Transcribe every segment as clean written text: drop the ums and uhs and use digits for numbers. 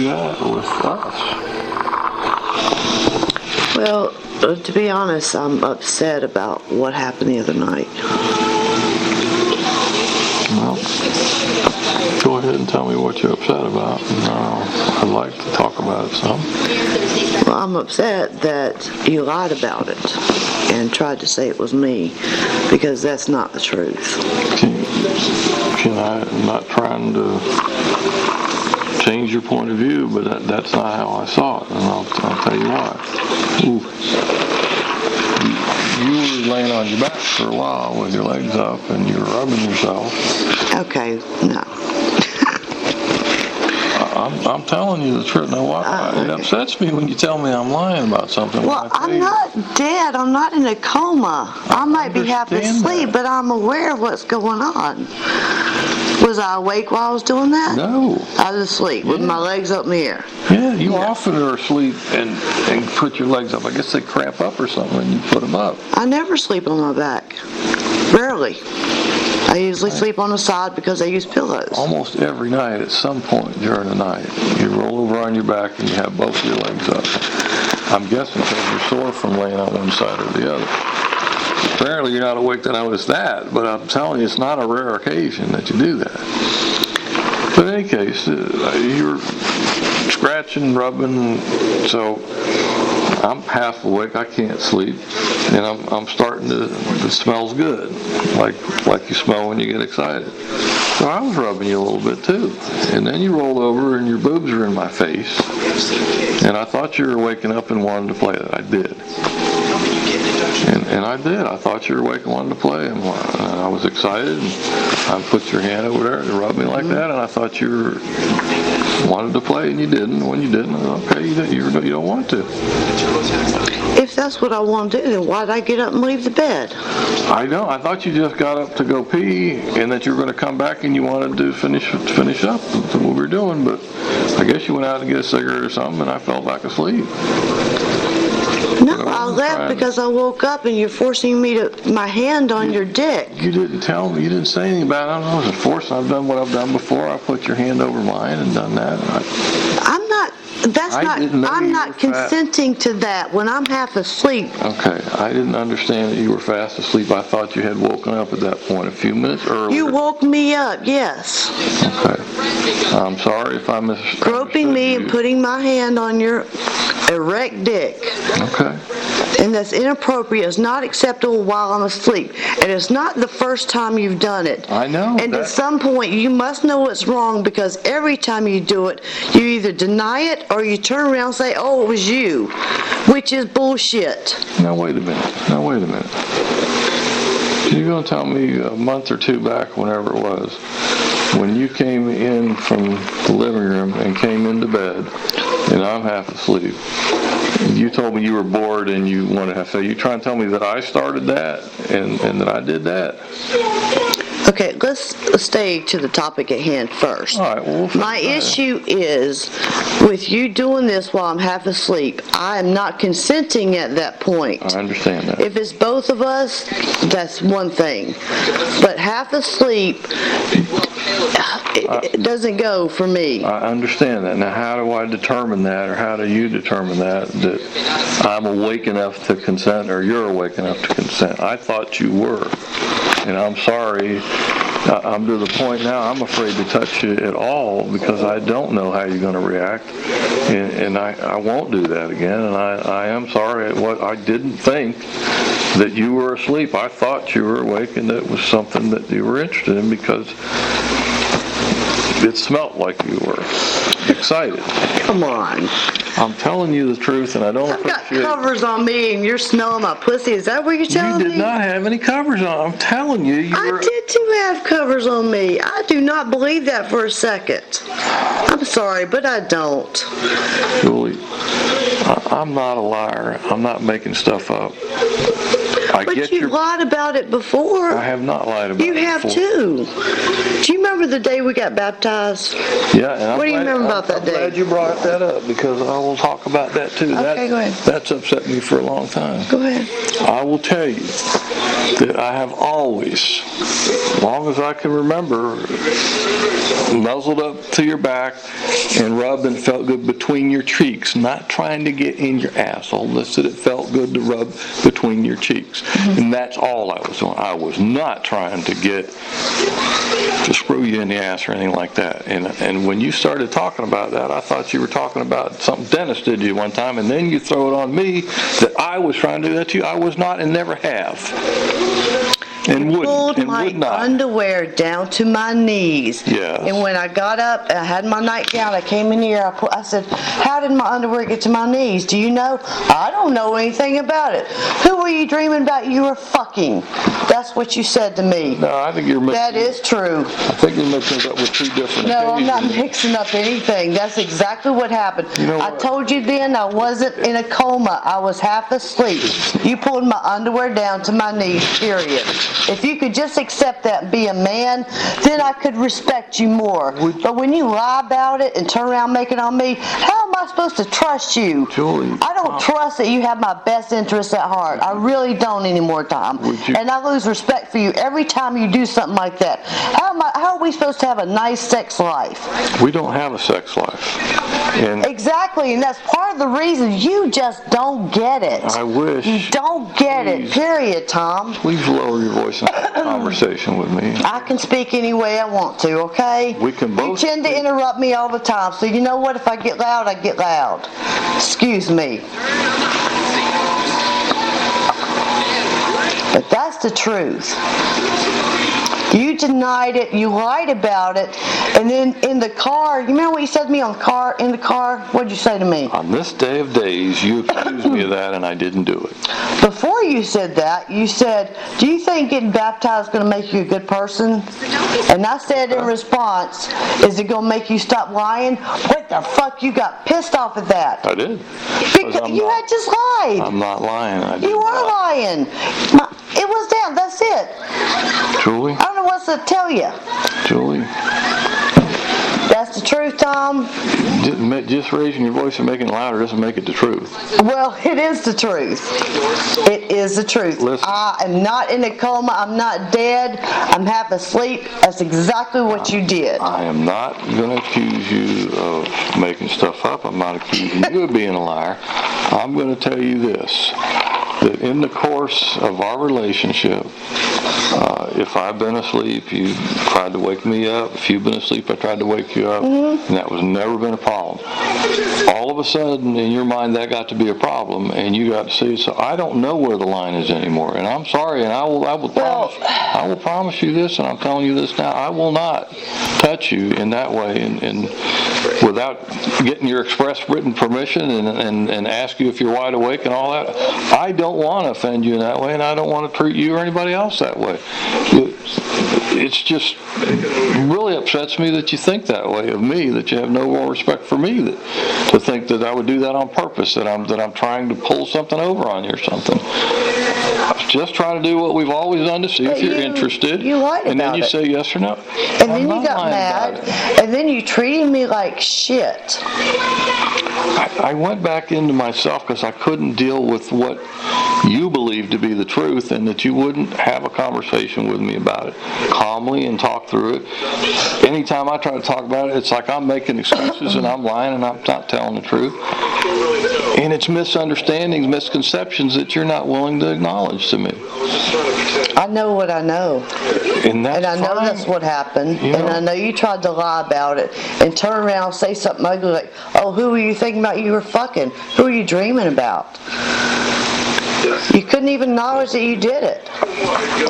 that with us. Well, to be honest, I'm upset about what happened the other night. Well, go ahead and tell me what you're upset about. I'd like to talk about it some. Well, I'm upset that you lied about it and tried to say it was me, because that's not the truth. I'm not trying to change your point of view, but that's not how I saw it, and I'll tell you why. Ooh. You were laying on your back for a while with your legs up, and you were rubbing yourself. Okay, no. I'm telling you the truth. Now, what? It upsets me when you tell me I'm lying about something. Well, I'm not dead. I'm not in a coma. I might be half asleep, but I'm aware of what's going on. Was I awake while I was doing that? No. I was asleep with my legs up in the air. Yeah, you often are asleep and put your legs up. I guess they cramp up or something and you put them up. I never sleep on my back. Rarely. I usually sleep on the side because I use pillows. Almost every night at some point during the night, you roll over on your back and you have both your legs up. I'm guessing because you're sore from laying on one side or the other. Apparently you're not awake to notice that, but I'm telling you it's not a rare occasion that you do that. But in any case, you're scratching, rubbing, so I'm half awake, I can't sleep, and I'm starting to, it smells good, like you smell when you get excited. So I was rubbing you a little bit too. And then you rolled over and your boobs are in my face, and I thought you were waking up and wanted to play it. I did. And I did. I thought you were awake and wanted to play, and I was excited, and I put your hand over there and rubbed me like that, and I thought you wanted to play, and you didn't. When you didn't, okay, you don't want to. If that's what I want to do, then why did I get up and leave the bed? I know. I thought you just got up to go pee, and that you were going to come back and you wanted to finish up what we were doing, but I guess you went out to get a cigarette or something, and I fell back asleep. No, I left because I woke up and you're forcing me my hand on your dick. You didn't tell me. You didn't say anything about it. I don't know. I wasn't forced. I've done what I've done before. I put your hand over mine and done that. I'm not. I'm not consenting to that when I'm half asleep. Okay, I didn't understand that you were fast asleep. I thought you had woken up at that point a few minutes earlier. You woke me up, yes. Okay. I'm sorry if I misunderstood. Groping me and putting my hand on your erect dick. Okay. And that's inappropriate. It's not acceptable while I'm asleep. And it's not the first time you've done it. I know. And at some point, you must know what's wrong, because every time you do it, you either deny it or you turn around and say, oh, it was you, which is bullshit. Now, wait a minute. You're going to tell me a month or two back, whenever it was, when you came in from the living room and came into bed, and I'm half asleep, you told me you were bored and you wanted to have sex. You trying to tell me that I started that and that I did that? Okay, let's stay to the topic at hand first. All right, well, my issue is with you doing this while I'm half asleep. I am not consenting at that point. I understand that. If it's both of us, that's one thing. But half asleep, it doesn't go for me. I understand that. Now, how do I determine that, or how do you determine that I'm awake enough to consent, or you're awake enough to consent? I thought you were. And I'm sorry, I'm to the point now I'm afraid to touch you at all, because I don't know how you're going to react, and I won't do that again, and I am sorry. I didn't think that you were asleep. I thought you were awake, and that was something that you were interested in, because it smelled like you were excited. Come on. I'm telling you the truth, and I don't I've got covers on me, and you're smelling my pussy. Is that what you're telling me? You did not have any covers on. I'm telling you. I did too have covers on me. I do not believe that for a second. I'm sorry, but I don't. Julie, I'm not a liar. I'm not making stuff up. But you've lied about it before. I have not lied about it before. You have too. Do you remember the day we got baptized? Yeah. And what do you remember about that day? I'm glad you brought that up, because I will talk about that too. Okay, go ahead. That's upset me for a long time. Go ahead. I will tell you that I have always, as long as I can remember, nuzzled up to your back and rubbed and felt good between your cheeks, not trying to get in your asshole. Just that it felt good to rub between your cheeks. And that's all I was doing. I was not trying to screw you in the ass or anything like that. And when you started talking about that, I thought you were talking about something Dennis did to you one time, and then you throw it on me that I was trying to do that to you. I was not and never have. And pulled my underwear down to my knees. Yeah. And when I got up, I had my nightgown. I came in here. I said, "How did my underwear get to my knees? Do you know?" "I don't know anything about it." "Who were you dreaming about you were fucking?" That's what you said to me. No, I think you're mixing. That is true. I think you're mixing it up with two different No, occasions. I'm not mixing up anything. That's exactly what happened. You know I what? told you then I wasn't in a coma. I was half asleep. You pulled my underwear down to my knees, period. If you could just accept that and be a man, then I could respect you more. But when you lie about it and turn around and make it on me, how am I supposed to trust you? Julie, I don't trust that you have my best interests at heart. I really don't anymore, Tom. And I lose respect for you every time you do something like that. How are we supposed to have a nice sex life? we don't have a sex life. And Exactly, and that's part of the reason you just don't get it. I wish. You don't get it, period, Tom. Please lower your voice in a conversation with me. I can speak any way I want to, okay? We can both You tend to interrupt me all the time, so you know what? If I get loud, I get loud. Excuse me. But that's the truth. You denied it, you lied about it, and then in the car, you remember what you said to me in the car? What'd you say to me? On this day of days, you accused me of that, and I didn't do it. Before you said that, you said, "Do you think getting baptized is going to make you a good person?" And I said in response, "Is it going to make you stop lying?" What the fuck? You got pissed off at that. I did. Because you had just lied. I'm not lying. I didn't You were lie. lying. It was down. That's it. Julie? I don't know what to tell you. Julie? That's the truth, Tom. Just raising your voice and making it louder doesn't make it the truth. Well, it is the truth. It is the truth. Listen. I am not in a coma. I'm not dead. I'm half asleep. That's exactly what you did. I am not going to accuse you of making stuff up. I'm not accusing you of being a liar. I'm going to tell you this, that in the course of our relationship, if I've been asleep, you tried to wake me up. If you've been asleep, I tried to wake you up. And that was never been a problem. All of a sudden, in your mind, that got to be a problem, and you got to see. So I don't know where the line is anymore. And I'm sorry, and I will promise you this, and I'm telling you this now. I will not touch you in that way, and without getting your express written permission and ask you if you're wide awake and all that. I don't want to offend you in that way, and I don't want to treat you or anybody else that way. It's just really upsets me that you think that way of me, that you have no more respect for me, to think that I would do that on purpose, that I'm trying to pull something over on you or something. I was just trying to do what we've always done to see if you're interested. You lied and then about you it. say yes or no. And then you got mad, and then you treated me like shit. I went back into myself because I couldn't deal with what you believed to be the truth, and that you wouldn't have a conversation with me about it calmly and talk through it. Anytime I try to talk about it, it's like I'm making excuses and I'm lying and I'm not telling the truth. And it's misunderstandings, misconceptions that you're not willing to acknowledge to me. I know what I know. And I know fine. that's what happened. You know. And I know you tried to lie about it and turn around and say something ugly like, "Oh, who were you thinking about you were fucking? Who were you dreaming about?" You couldn't even acknowledge that you did it.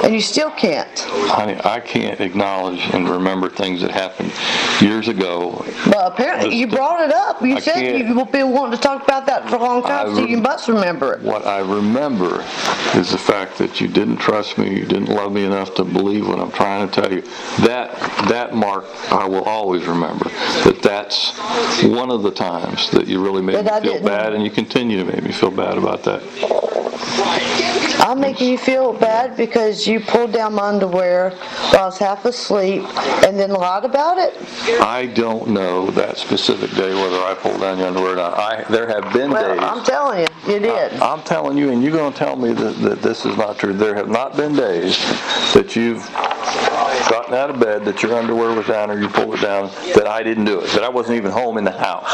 And you still can't. Honey, I can't acknowledge and remember things that happened years ago. Well, apparently you brought it up. You said can't. you've been wanting to talk about that for a long time, so you must remember it. What I remember is the fact that you didn't trust me, you didn't love me enough to believe what I'm trying to tell you. That mark I will always remember. That's one of the times that you really made me feel bad, and you continue to make me feel bad about that. I'm making you feel bad because you pulled down my underwear while I was half asleep and then lied about it? I don't know that specific day whether I pulled down your underwear or not. There have been days. I'm telling you, you did. I'm telling you, and you're going to tell me that this is not true. There have not been days that you've gotten out of bed, that your underwear was down or you pulled it down, that I didn't do it, that I wasn't even home in the house.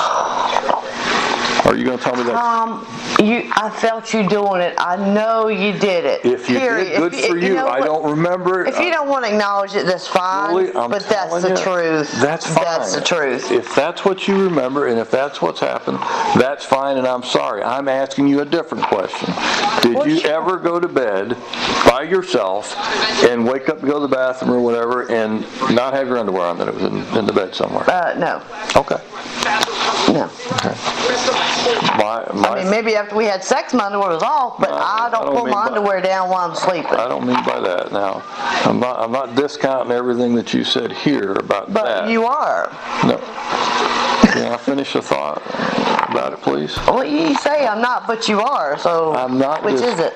Are you going to tell me that? I felt you doing it. I know you did it. If you did, good for you. I don't remember it. If you don't want to acknowledge it, that's fine. Really, but that's the truth. That's fine. That's the truth. If that's what you remember and if that's what's happened, that's fine, and I'm sorry. I'm asking you a different question. Did you ever go to bed by yourself and wake up to go to the bathroom or whatever and not have your underwear on, that it was in the bed somewhere? No. Okay. No. Okay. I mean, maybe after we had sex, my underwear was off, but I don't pull my underwear down while I'm sleeping. I don't mean by that. Now, I'm not discounting everything that you said here about that. But you are. No. Can I finish a thought about it, please? Well, you say I'm not, but you are. So, I'm not. Which is it?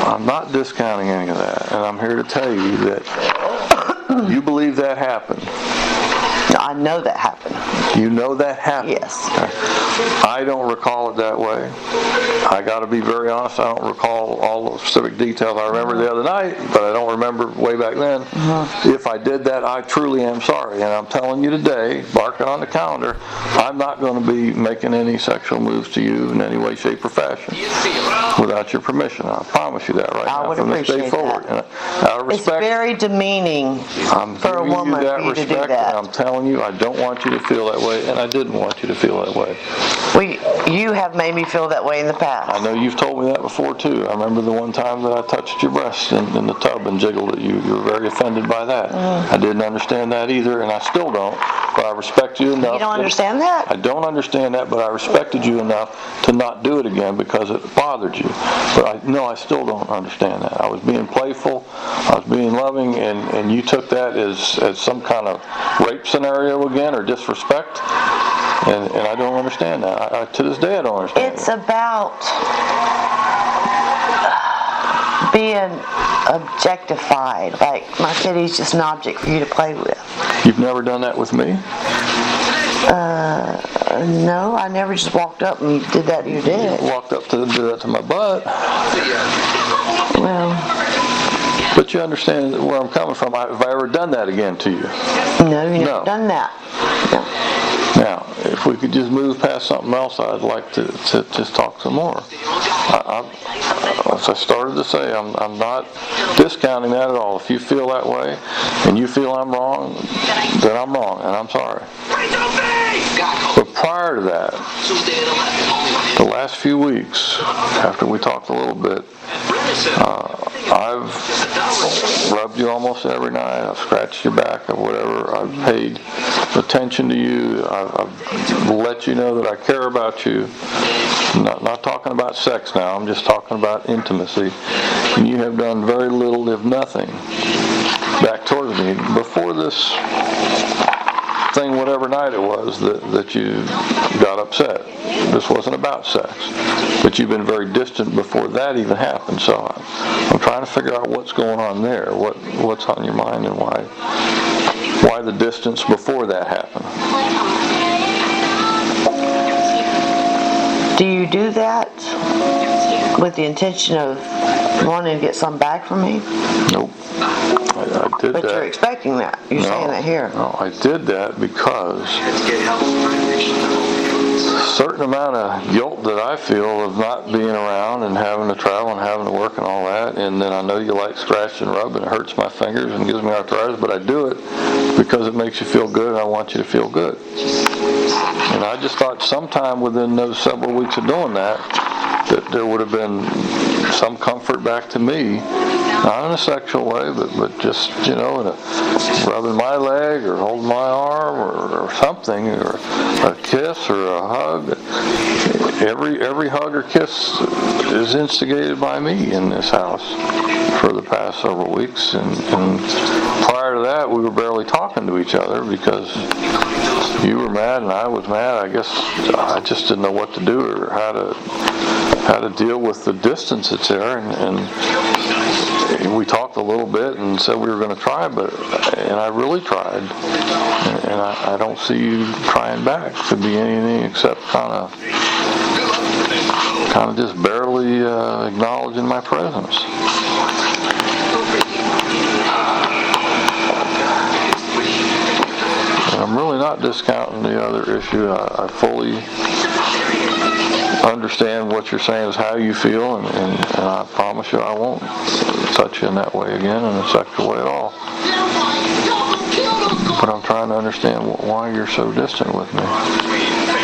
I'm not discounting any of that, and I'm here to tell you that you believe that happened. I know that happened. You know that happened? Yes. I don't recall it that way. I got to be very honest. I don't recall all the specific details. I remember the other night, but I don't remember way back then. If I did that, I truly am sorry. And I'm telling you today, mark it on the calendar, I'm not going to be making any sexual moves to you in any way, shape, or fashion without your permission. I promise you that right now from this day forward. And out of respect, it's very demeaning for a woman for you to do that. I'm telling you, I don't want you to feel that way, and I didn't want you to feel that way. You have made me feel that way in the past. I know you've told me that before, too. I remember the one time that I touched your breast in the tub and jiggled it. You were very offended by that. I didn't understand that either, and I still don't, but I respect you enough. You don't understand that? I don't understand that, but I respected you enough to not do it again because it bothered you. But I still don't understand that. I was being playful, I was being loving, and you took that as some kind of rape scenario again, or disrespect, and I don't understand that. To this day, I don't understand. It's about being objectified. Like, my titty's just an object for you to play with. You've never done that with me? No, I never just walked up and did that to your dick. You walked up to do that to my butt. Well... But you understand where I'm coming from. Have I ever done that again to you? No, you've never done that. No. Now, if we could just move past something else, I'd like to just talk some more. As I started to say, I'm not discounting that at all. If you feel that way and you feel I'm wrong, then I'm wrong, and I'm sorry. But prior to that, the last few weeks, after we talked a little bit, I've rubbed you almost every night. I've scratched your back or whatever. I've paid attention to you. I've let you know that I care about you. Not talking about sex now. I'm just talking about intimacy. And you have done very little, if nothing, back towards me. Before this thing, whatever night it was, that you got upset. This wasn't about sex. But you've been very distant before that even happened. So I'm trying to figure out what's going on there. What's on your mind and why the distance before that happened. Do you do that with the intention of wanting to get some back from me? Nope. I did but that. You're expecting that. You're saying that here. No, I did that because a certain amount of guilt that I feel of not being around and having to travel and having to work and all that. And then I know you like scratch and rub and it hurts my fingers and gives me arthritis, but I do it because it makes you feel good and I want you to feel good. And I just thought sometime within those several weeks of doing that there would have been some comfort back to me, not in a sexual way, but just, in a rubbing my leg or holding my arm or something, or a kiss or a hug. Every hug or kiss is instigated by me in this house for the past several weeks, and prior to that we were barely talking to each other because you were mad and I was mad. I guess I just didn't know what to do or how to deal with the distance that's there. And we talked a little bit and said we were going to try, and I really tried. And I don't see you trying back to be anything except kind of just barely acknowledging my presence. And I'm really not discounting the other issue. I fully understand what you're saying is how you feel, and I promise you I won't touch you in that way again, in a sexual way at all. But I'm trying to understand why you're so distant with me.